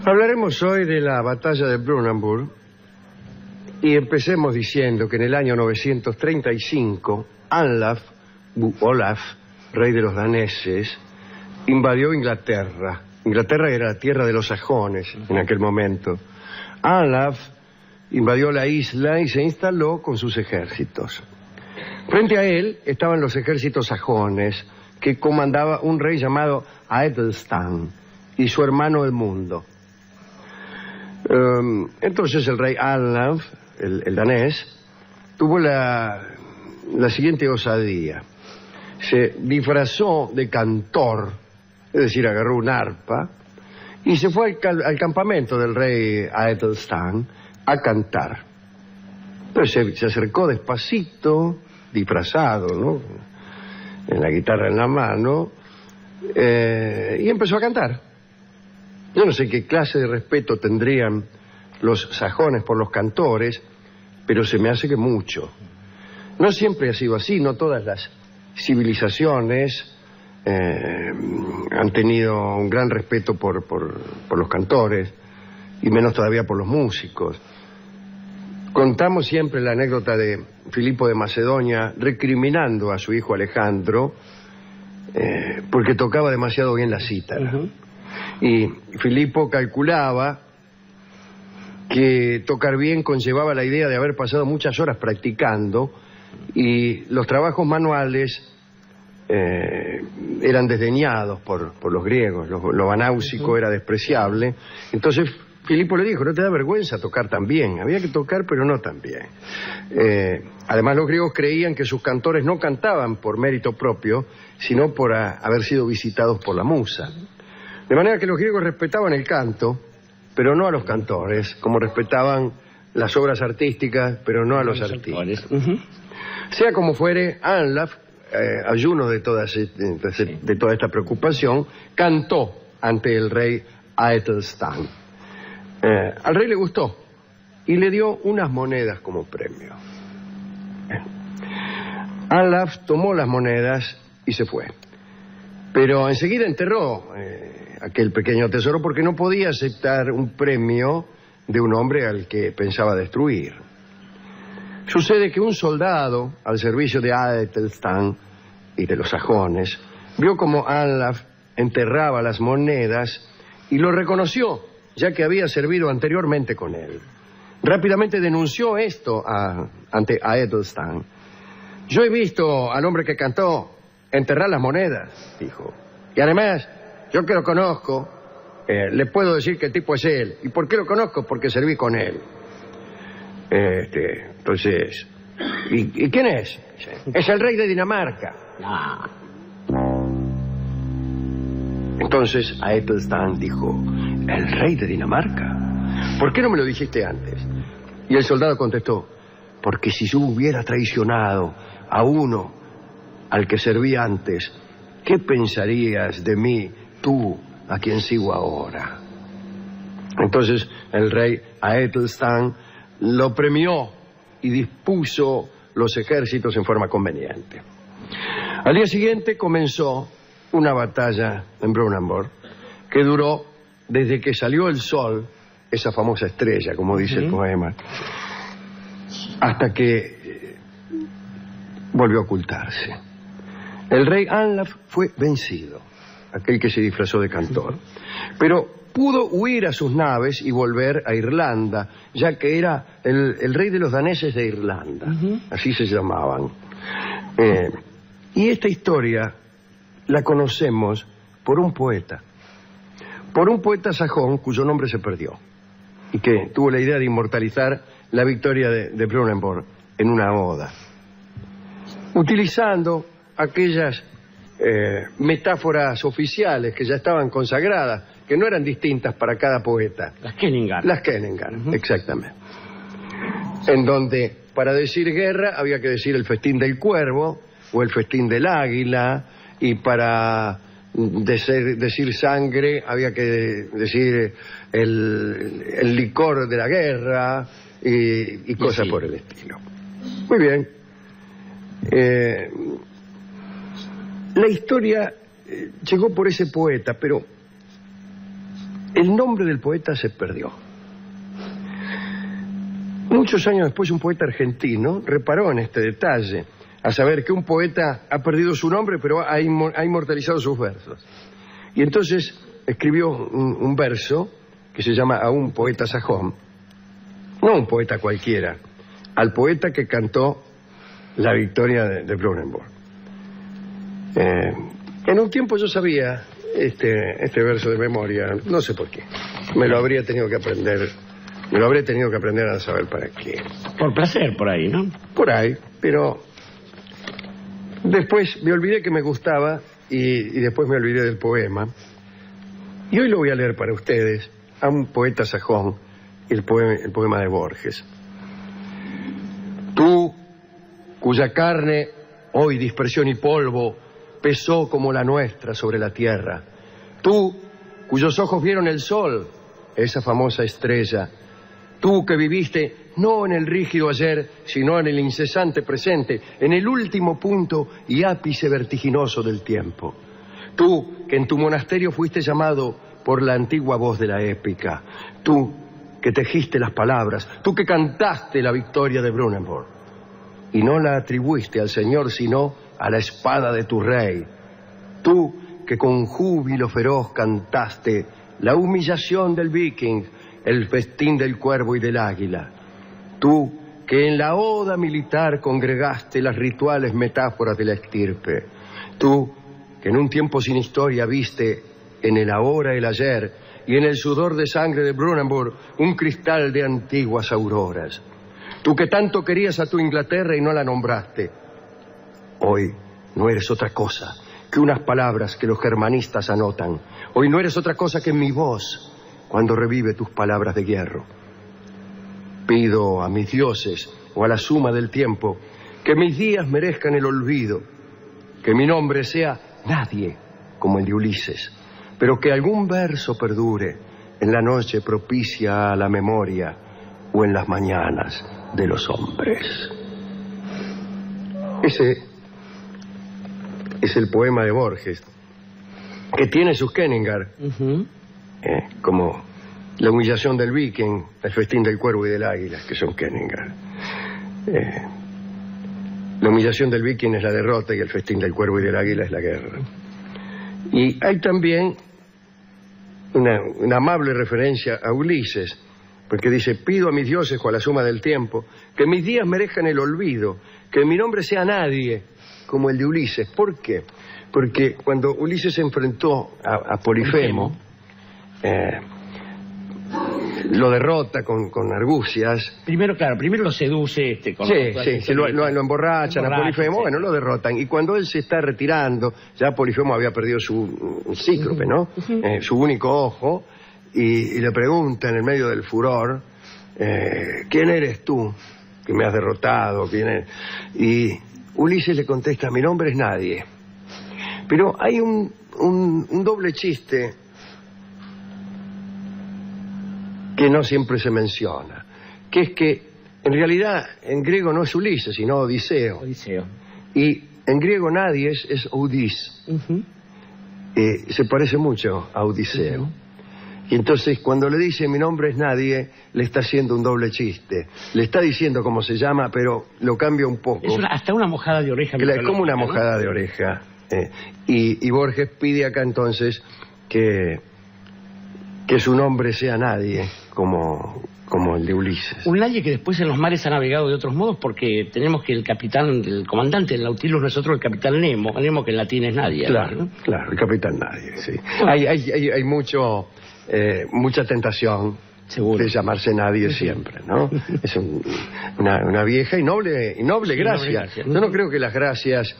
Hablaremos hoy de la batalla de Brunanburh y empecemos diciendo que en el año 935 Olaf, rey de los daneses, invadió Inglaterra. Inglaterra era la tierra de los sajones en aquel momento. Olaf invadió la isla y se instaló con sus ejércitos. Frente a él estaban los ejércitos sajones que comandaba un rey llamado Aethelstan y su hermano Edmundo. Entonces el rey Olaf, el danés, tuvo la siguiente osadía. Se disfrazó de cantor, es decir, agarró un arpa y se fue al campamento del rey Aethelstan a cantar. Entonces se acercó despacito, disfrazado, ¿no?, en la guitarra en la mano, y empezó a cantar. Yo no sé qué clase de respeto tendrían los sajones por los cantores, pero se me hace que mucho. No siempre ha sido así, no todas las civilizaciones han tenido un gran respeto por los cantores, y menos todavía por los músicos. Contamos siempre la anécdota de Filipo de Macedonia recriminando a su hijo Alejandro porque tocaba demasiado bien la cítara. Y Filipo calculaba que tocar bien conllevaba la idea de haber pasado muchas horas practicando, y los trabajos manuales eran desdeñados por los griegos. Lo anáusico era despreciable. Entonces Filipo le dijo: no te da vergüenza tocar tan bien. Había que tocar, pero no tan bien. Además, los griegos creían que sus cantores no cantaban por mérito propio, sino por haber sido visitados por la musa. De manera que los griegos respetaban el canto, pero no a los cantores, como respetaban las obras artísticas, pero no a los artistas. Sea como fuere, Olaf, ayuno de toda esta preocupación, cantó ante el rey Aethelstan. Al rey le gustó y le dio unas monedas como premio. Olaf tomó las monedas y se fue, pero enseguida enterró aquel pequeño tesoro porque no podía aceptar un premio de un hombre al que pensaba destruir. Sucede que un soldado al servicio de Aethelstan y de los sajones vio como Olaf enterraba las monedas y lo reconoció, ya que había servido anteriormente con él. Rápidamente denunció esto ante Aethelstan. Yo he visto al hombre que cantó enterrar las monedas, dijo. Y además, yo que lo conozco, le puedo decir qué tipo es él. ¿Y por qué lo conozco? Porque serví con él. Entonces, ¿y quién es? Es el rey de Dinamarca. Entonces Aethelstan dijo: ¿el rey de Dinamarca? ¿Por qué no me lo dijiste antes? Y el soldado contestó: porque si yo hubiera traicionado a uno al que serví antes, ¿qué pensarías de mí, tú, a quien sigo ahora? Entonces el rey Aethelstan lo premió y dispuso los ejércitos en forma conveniente. Al día siguiente comenzó una batalla en Brunanburh que duró desde que salió el sol, esa famosa estrella, como dice el poema, hasta que volvió a ocultarse. El rey Olaf fue vencido, aquel que se disfrazó de cantor, pero pudo huir a sus naves y volver a Irlanda, ya que era el rey de los daneses de Irlanda, así se llamaban. Y esta historia la conocemos por un poeta sajón cuyo nombre se perdió y que tuvo la idea de inmortalizar la victoria de Brunanburh en una oda, utilizando aquellas metáforas oficiales que ya estaban consagradas, que no eran distintas para cada poeta. Las Kenningar, exactamente. En donde para decir guerra había que decir el festín del cuervo o el festín del águila, y para decir sangre había que decir el licor de la guerra y cosas por el estilo. Muy bien. La historia llegó por ese poeta, pero el nombre del poeta se perdió. Muchos años después, un poeta argentino reparó en este detalle, a saber que un poeta ha perdido su nombre, pero ha inmortalizado sus versos. Y entonces escribió un verso que se llama A un poeta sajón, no un poeta cualquiera, al poeta que cantó la victoria de Brunanburh. En un tiempo yo sabía este verso de memoria, no sé por qué. Me lo habría tenido que aprender a saber para qué. Por placer, por ahí, ¿no? Por ahí, pero después me olvidé que me gustaba y después me olvidé del poema. Y hoy lo voy a leer para ustedes, a un poeta sajón, el poema de Borges. Tú, cuya carne, hoy dispersión y polvo, pesó como la nuestra sobre la tierra. Tú, cuyos ojos vieron el sol, esa famosa estrella. Tú que viviste no en el rígido ayer, sino en el incesante presente, en el último punto y ápice vertiginoso del tiempo. Tú que en tu monasterio fuiste llamado por la antigua voz de la épica. Tú que tejiste las palabras, tú que cantaste la victoria de Brunanburh. Y no la atribuiste al Señor, sino a la espada de tu rey. Tú que con júbilo feroz cantaste la humillación del viking, el festín del cuervo y del águila. Tú que en la oda militar congregaste las rituales metáforas de la estirpe. Tú que en un tiempo sin historia viste en el ahora el ayer y en el sudor de sangre de Brunanburh un cristal de antiguas auroras. Tú que tanto querías a tu Inglaterra y no la nombraste. Hoy no eres otra cosa que unas palabras que los germanistas anotan. Hoy no eres otra cosa que mi voz cuando revive tus palabras de hierro. Pido a mis dioses o a la suma del tiempo que mis días merezcan el olvido, que mi nombre sea nadie como el de Ulises, pero que algún verso perdure en la noche propicia a la memoria o en las mañanas de los hombres. Ese es el poema de Borges, que tiene sus Kenningar, como la humillación del viking, el festín del cuervo y del águila, que son Kenningar. La humillación del viking es la derrota y el festín del cuervo y del águila es la guerra. Y hay también una amable referencia a Ulises, porque dice: pido a mis dioses o a la suma del tiempo que mis días merezcan el olvido, que mi nombre sea nadie como el de Ulises. ¿Por qué? Porque cuando Ulises se enfrentó a Polifemo, lo derrota con argucias. Primero lo seduce con lo emborrachan a Polifemo, bueno, lo derrotan. Y cuando él se está retirando, ya Polifemo había perdido su cíclope, ¿no? Su único ojo, y le pregunta en el medio del furor: ¿quién eres tú que me has derrotado? ¿Quién eres? Y Ulises le contesta: mi nombre es nadie. Pero hay un doble chiste que no siempre se menciona, que es que en realidad en griego no es Ulises, sino Odiseo. Y en griego nadie es Oudis. Se parece mucho a Odiseo. Y entonces cuando le dice mi nombre es nadie, le está haciendo un doble chiste. Le está diciendo cómo se llama, pero lo cambia un poco. Es hasta una mojada de oreja. Es como una mojada de oreja. Y Borges pide acá entonces que su nombre sea nadie como el de Ulises. Un nadie que después en los mares ha navegado de otros modos, porque tenemos que el comandante del Nautilus no es otro, el capitán Nemo que en latín es nadie. Claro, ¿no? Claro, el capitán nadie, sí. Hay mucha tentación. Seguro. De llamarse nadie siempre, ¿no? Es una vieja y noble gracia. Yo no creo que las gracias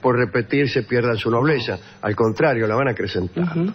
por repetirse pierdan su nobleza, al contrario, la van acrecentando.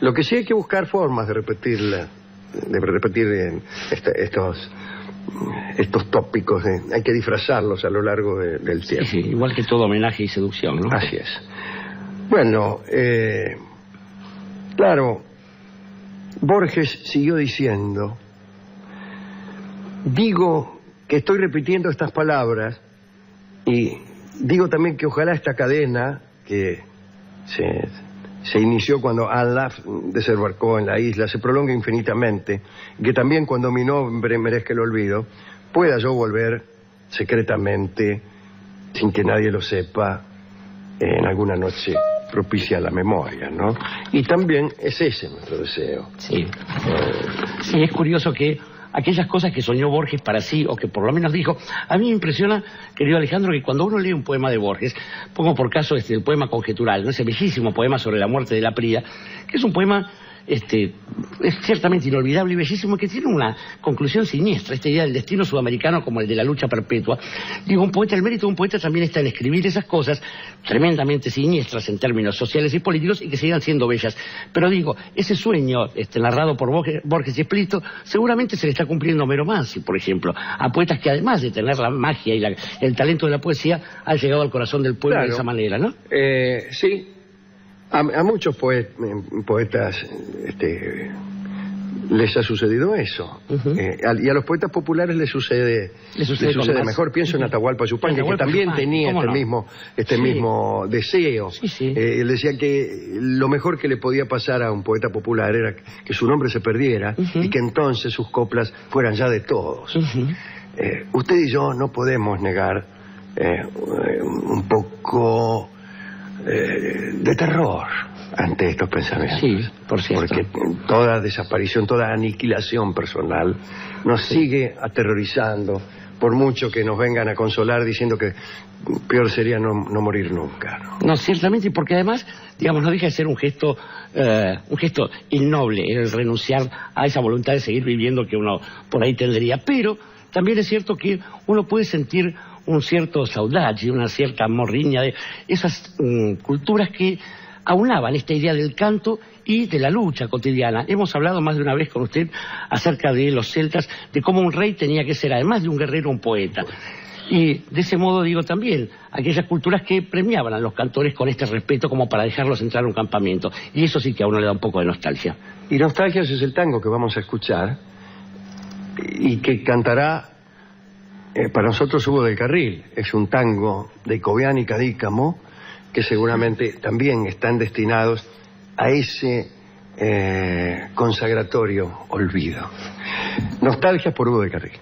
Lo que sí hay que buscar formas de repetir estos tópicos, hay que disfrazarlos a lo largo del tiempo. Sí, igual que todo homenaje y seducción, ¿no? Así es. Bueno, claro, Borges siguió diciendo: digo que estoy repitiendo estas palabras y digo también que ojalá esta cadena que se inició cuando Allah desembarcó en la isla, se prolonga infinitamente, que también cuando mi nombre merezca el olvido, pueda yo volver secretamente, sin que nadie lo sepa, en alguna noche propicia a la memoria, ¿no? Y también es ese nuestro deseo. Sí. Sí, es curioso que aquellas cosas que soñó Borges para sí, o que por lo menos dijo, a mí me impresiona, querido Alejandro, que cuando uno lee un poema de Borges, pongo por caso el poema Conjetural, ¿no? Ese bellísimo poema sobre la muerte de Laprida, que es un poema es ciertamente inolvidable y bellísimo, que tiene una conclusión siniestra, esta idea del destino sudamericano como el de la lucha perpetua. Digo, el mérito de un poeta también está en escribir esas cosas tremendamente siniestras en términos sociales y políticos y que sigan siendo bellas. Pero digo, ese sueño narrado por Borges y explícito, seguramente se le está cumpliendo a Homero Manzi, por ejemplo, a poetas que además de tener la magia y el talento de la poesía, han llegado al corazón del pueblo, claro, de esa manera, ¿no? Sí. A muchos poetas les ha sucedido eso. Y a los poetas populares les sucede mejor. Pienso en Atahualpa Yupanqui, que también tenía este mismo deseo. Él decía que lo mejor que le podía pasar a un poeta popular era que su nombre se perdiera y que entonces sus coplas fueran ya de todos. Usted y yo no podemos negar un poco de terror ante estos pensamientos. Sí, por cierto. Porque toda desaparición, toda aniquilación personal nos sigue aterrorizando, por mucho que nos vengan a consolar diciendo que peor sería no morir nunca, ¿no? No, ciertamente, y porque además, digamos, no deja de ser un gesto innoble, el renunciar a esa voluntad de seguir viviendo que uno por ahí tendría. Pero también es cierto que uno puede sentir un cierto saudade, una cierta morriña de esas culturas que aunaban esta idea del canto y de la lucha cotidiana. Hemos hablado más de una vez con usted acerca de los celtas, de cómo un rey tenía que ser, además de un guerrero, un poeta. Y de ese modo digo también, aquellas culturas que premiaban a los cantores con este respeto como para dejarlos entrar a un campamento. Y eso sí que a uno le da un poco de nostalgia. Y nostalgia es el tango que vamos a escuchar y que cantará para nosotros Hugo del Carril. Es un tango de Cobián y Cadícamo que seguramente también están destinados a ese consagratorio olvido. Nostalgia por Hugo del Carril.